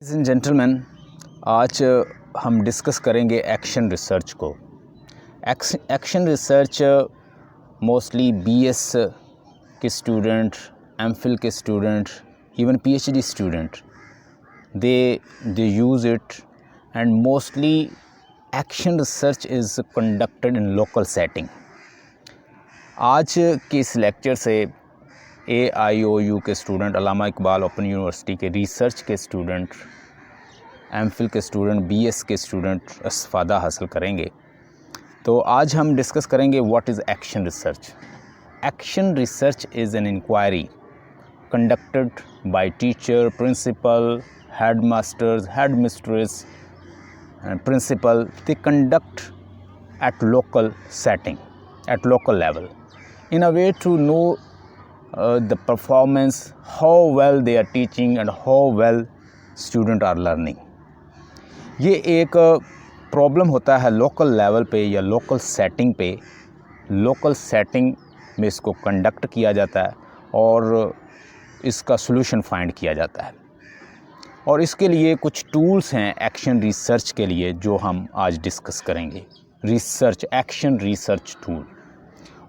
Ladies and gentleman, आज हम discuss करेंगे एक्शन रिसर्च को। एक्शन रिसर्च मोस्टली बीएस के स्टूडेंट, एमफिल के student, even PhD student they use it, and mostly action research is conducted in local setting. आज के इस lecture से AIOU के student, Allama Iqbal open university के रिसर्च के स्टूडेंट, एमफिल के स्टूडेंट, बीएस के स्टूडेंट इस्तिफ़ादा हासिल करेंगे। तो आज हम डिस्कस करेंगे what is action research. Action research is an inquiry conducted by teacher, principal, head masters, head mistress and principal. They conduct at local setting, at local level, in a way to know the performance, how well they are teaching and how well student are learning. ये एक problem होता है local level पे या local setting पे। Local setting में इसको conduct किया जाता है और इसका सॉल्यूशन फाइंड किया जाता है। और इसके लिए कुछ टूल्स हैं एक्शन रिसर्च के लिए जो हम आज डिस्कस करेंगे। रिसर्च, एक्शन रिसर्च टूल,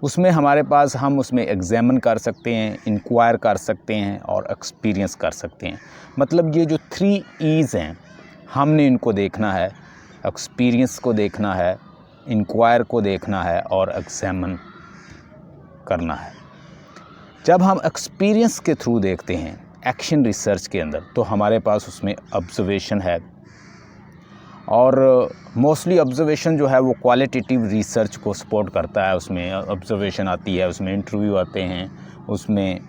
उसमें हमारे पास हम उसमें एग्जामिन कर सकते हैं, इंक्वायर कर सकते हैं और एक्सपीरियंस कर सकते हैं। मतलब ये जो 3 E's हैं, हमने इनको देखना है, एक्सपीरियंस को देखना है, इंक्वायर को देखना है और एग्जामिन करना है। जब हम एक्सपीरियंस के थ्रू देखते हैं एक्शन रिसर्च के अंदर, तो हमारे पास उसमें ऑब्जर्वेशन है, और मोस्टली ऑब्जर्वेशन जो है वो क्वालिटेटिव रिसर्च को सपोर्ट करता है। उसमें ऑब्जर्वेशन आती है, उसमें इंटरव्यू आते हैं, उसमें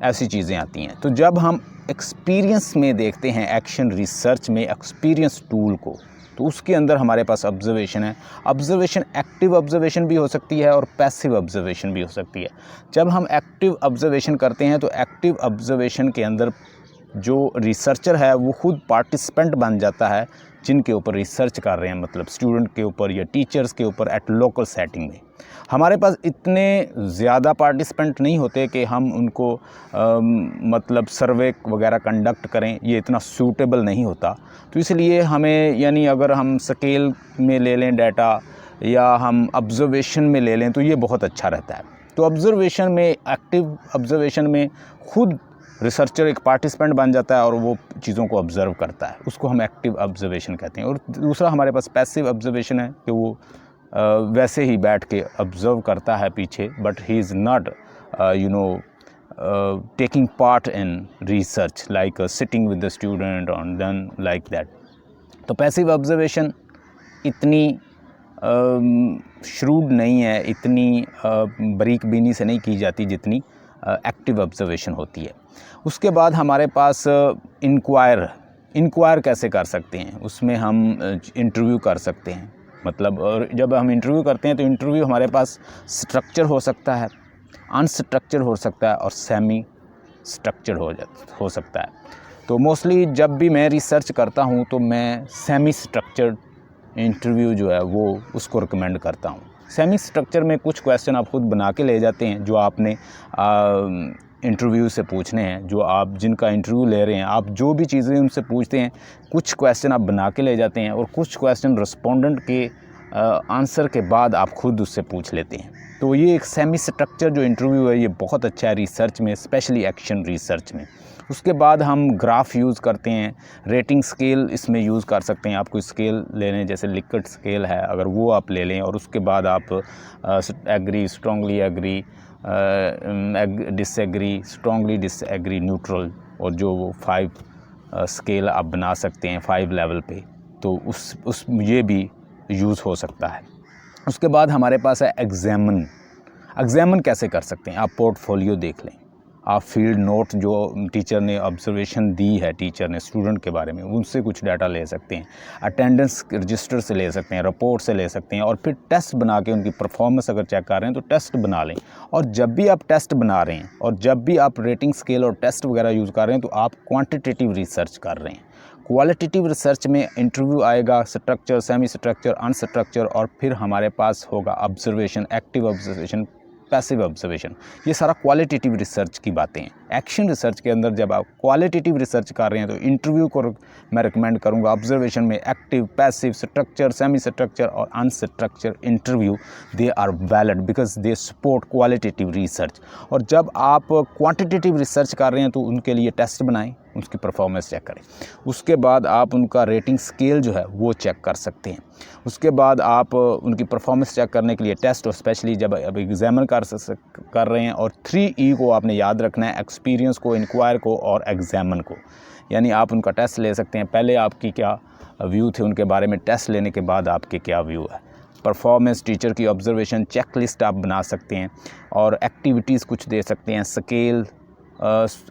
ऐसी चीज़ें आती हैं। तो जब हम एक्सपीरियंस में देखते हैं एक्शन रिसर्च में एक्सपीरियंस टूल को, तो उसके अंदर हमारे पास ऑब्जर्वेशन है। ऑब्जर्वेशन एक्टिव ऑब्जर्वेशन भी हो सकती है और पैसिव ऑब्जर्वेशन भी हो सकती है। जब हम एक्टिव ऑब्जर्वेशन करते हैं तो एक्टिव ऑब्जर्वेशन के अंदर जो रिसर्चर है वो खुद पार्टिसिपेंट बन जाता है जिनके ऊपर रिसर्च कर रहे हैं, मतलब स्टूडेंट के ऊपर या टीचर्स के ऊपर एट लोकल सेटिंग में। हमारे पास इतने ज़्यादा पार्टिसिपेंट नहीं होते कि हम उनको मतलब सर्वे वगैरह कंडक्ट करें, ये इतना सूटेबल नहीं होता। तो इसलिए हमें, यानी अगर हम स्केल में ले लें डाटा या हम ऑब्जर्वेशन में ले लें तो ये बहुत अच्छा रहता है। तो ऑब्जर्वेशन में, एक्टिव ऑब्जर्वेशन में खुद रिसर्चर एक पार्टिसिपेंट बन जाता है और वो चीज़ों को ऑब्ज़र्व करता है, उसको हम एक्टिव ऑब्जर्वेशन कहते हैं। और दूसरा हमारे पास पैसिव ऑब्जर्वेशन है कि वो वैसे ही बैठ के ऑब्ज़र्व करता है पीछे, but he is not taking part in research, like sitting with the student और देन लाइक दैट। तो पैसिव ऑब्जर्वेशन इतनी श्रूड नहीं है, इतनी बारीक बीनी से नहीं की जाती जितनी एक्टिव ऑब्जर्वेशन होती है। उसके बाद हमारे पास इंक्वायर कैसे कर सकते हैं, उसमें हम इंटरव्यू कर सकते हैं। मतलब, और जब हम इंटरव्यू करते हैं तो इंटरव्यू हमारे पास स्ट्रक्चर हो सकता है, अनस्ट्रक्चर हो सकता है और सेमी स्ट्रक्चर हो सकता है। तो मोस्टली जब भी मैं रिसर्च करता हूँ तो मैं सेमी स्ट्रक्चर्ड इंटरव्यू जो है वो उसको रिकमेंड करता हूँ। सेमी स्ट्रक्चर में कुछ क्वेश्चन आप खुद बना के ले जाते हैं जो आपने इंटरव्यू से पूछने हैं, जो आप जिनका इंटरव्यू ले रहे हैं, आप जो भी चीज़ें उनसे पूछते हैं, कुछ क्वेश्चन आप बना के ले जाते हैं और कुछ क्वेश्चन रिस्पोंडेंट के आंसर के बाद आप खुद उससे पूछ लेते हैं। तो ये एक सेमी स्ट्रक्चर जो इंटरव्यू है ये बहुत अच्छा है रिसर्च में, स्पेशली एक्शन रिसर्च में। उसके बाद हम ग्राफ यूज़ करते हैं, रेटिंग स्केल इसमें यूज़ कर सकते हैं। आप कोई स्केल ले लें, जैसे लिकर्ट स्केल है, अगर वो आप ले लें और उसके बाद आप agree, strongly agree, disagree, strongly disagree, neutral, और जो वो 5 स्केल आप बना सकते हैं 5 लेवल पे, तो उस ये भी यूज़ हो सकता है। उसके बाद हमारे पास है एग्जामिन कैसे कर सकते हैं। आप पोर्टफोलियो देख लें, आप फील्ड नोट जो टीचर ने ऑब्जर्वेशन दी है, टीचर ने स्टूडेंट के बारे में, उनसे कुछ डाटा ले सकते हैं, अटेंडेंस रजिस्टर से ले सकते हैं, रिपोर्ट से ले सकते हैं, और फिर टेस्ट बना के उनकी परफॉर्मेंस अगर चेक कर रहे हैं तो टेस्ट बना लें। और जब भी आप टेस्ट बना रहे हैं और जब भी आप रेटिंग स्केल और टेस्ट वगैरह यूज़ कर रहे हैं तो आप क्वांटिटेटिव रिसर्च कर रहे हैं। क्वालिटेटिव रिसर्च में इंटरव्यू आएगा, स्ट्रक्चर, सेमी स्ट्रक्चर, अनस्ट्रक्चर, और फिर हमारे पास होगा observation, active observation, passive observation, ये सारा क्वालिटेटिव रिसर्च की बातें हैं। एक्शन रिसर्च के अंदर जब आप क्वालिटेटिव रिसर्च कर रहे हैं तो इंटरव्यू को मैं रिकमेंड करूंगा। ऑब्जर्वेशन में active, passive, structure, semi structure और unstructure interview they are valid because they support qualitative research. और जब आप क्वांटिटेटिव रिसर्च कर रहे हैं तो उनके लिए टेस्ट बनाएं, उसकी परफॉर्मेंस चेक करें। उसके बाद आप उनका रेटिंग स्केल जो है वो चेक कर सकते हैं। उसके बाद आप उनकी परफॉर्मेंस चेक करने के लिए टेस्ट, और स्पेशली जब अब एग्जामिन कर रहे हैं, और 3E को आपने याद रखना है, एक्सपीरियंस को, इंक्वायर को और एग्जामिन को। यानी आप उनका टेस्ट ले सकते हैं, पहले आपकी क्या व्यू थे उनके बारे में, टेस्ट लेने के बाद आपके क्या व्यू है। परफॉर्मेंस, टीचर की ऑब्जर्वेशन, चेक लिस्ट आप बना सकते हैं और एक्टिविटीज़ कुछ दे सकते हैं। स्केल,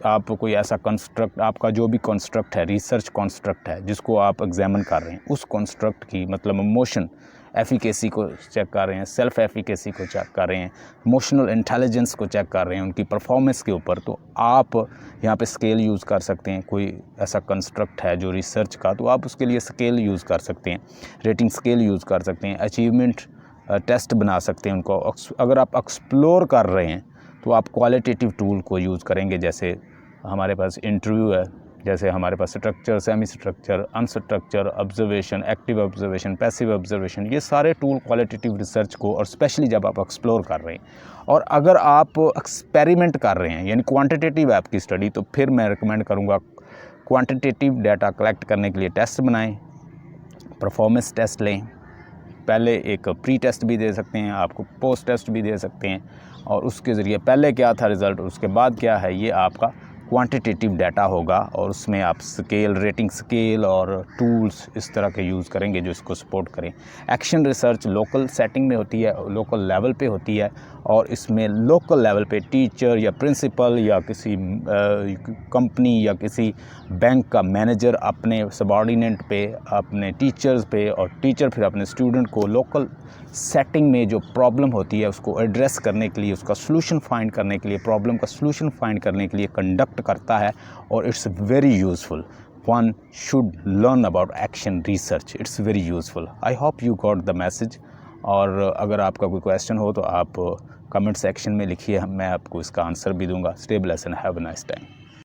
आप कोई ऐसा कंस्ट्रक्ट, आपका जो भी कंस्ट्रक्ट है, रिसर्च कंस्ट्रक्ट है जिसको आप एग्जामिन कर रहे हैं, उस कंस्ट्रक्ट की मतलब मोशन एफिकेसी को चेक कर रहे हैं, सेल्फ एफिकेसी को चेक कर रहे हैं, इमोशनल इंटेलिजेंस को चेक कर रहे हैं उनकी परफॉर्मेंस के ऊपर, तो आप यहाँ पे स्केल यूज़ कर सकते हैं। कोई ऐसा कंस्ट्रक्ट है जो रिसर्च का, तो आप उसके लिए स्केल यूज़ कर सकते हैं, रेटिंग स्केल यूज़ कर सकते हैं, अचीवमेंट टेस्ट बना सकते हैं उनको। अगर आप एक्सप्लोर कर रहे हैं तो आप क्वालिटेटिव टूल को यूज़ करेंगे, जैसे हमारे पास इंटरव्यू है, जैसे हमारे पास structure, semi structure, unstructure, observation, active observation, passive observation, ये सारे टूल क्वालिटेटिव रिसर्च को, और स्पेशली जब आप एक्सप्लोर कर रहे हैं। और अगर आप एक्सपेरिमेंट कर रहे हैं यानी क्वांटिटेटिव आपकी स्टडी, तो फिर मैं रिकमेंड करूँगा क्वांटिटेटिव डाटा कलेक्ट करने के लिए टेस्ट बनाएं, परफॉर्मेंस टेस्ट लें। पहले एक प्री टेस्ट भी दे सकते हैं, आपको पोस्ट टेस्ट भी दे सकते हैं, और उसके ज़रिए पहले क्या था रिज़ल्ट, उसके बाद क्या है, ये आपका क्वांटिटेटिव डाटा होगा। और उसमें आप स्केल, रेटिंग स्केल और टूल्स इस तरह के यूज़ करेंगे जो इसको सपोर्ट करें। एक्शन रिसर्च लोकल सेटिंग में होती है, लोकल लेवल पे होती है, और इसमें लोकल लेवल पे टीचर या प्रिंसिपल या किसी कंपनी या किसी बैंक का मैनेजर अपने सबॉर्डिनेट पे, अपने टीचर्स पे, और टीचर फिर अपने स्टूडेंट को लोकल सेटिंग में जो प्रॉब्लम होती है उसको एड्रेस करने के लिए, उसका सलूशन फाइंड करने के लिए, प्रॉब्लम का सलूशन फाइंड करने के लिए कंडक्ट करता है। और it's very useful, one should learn about action research, it's very useful. I hope you got the message. और अगर आपका कोई क्वेश्चन हो तो आप कमेंट सेक्शन में लिखिए, मैं आपको इसका आंसर भी दूंगा। Stay blessed and have a nice time.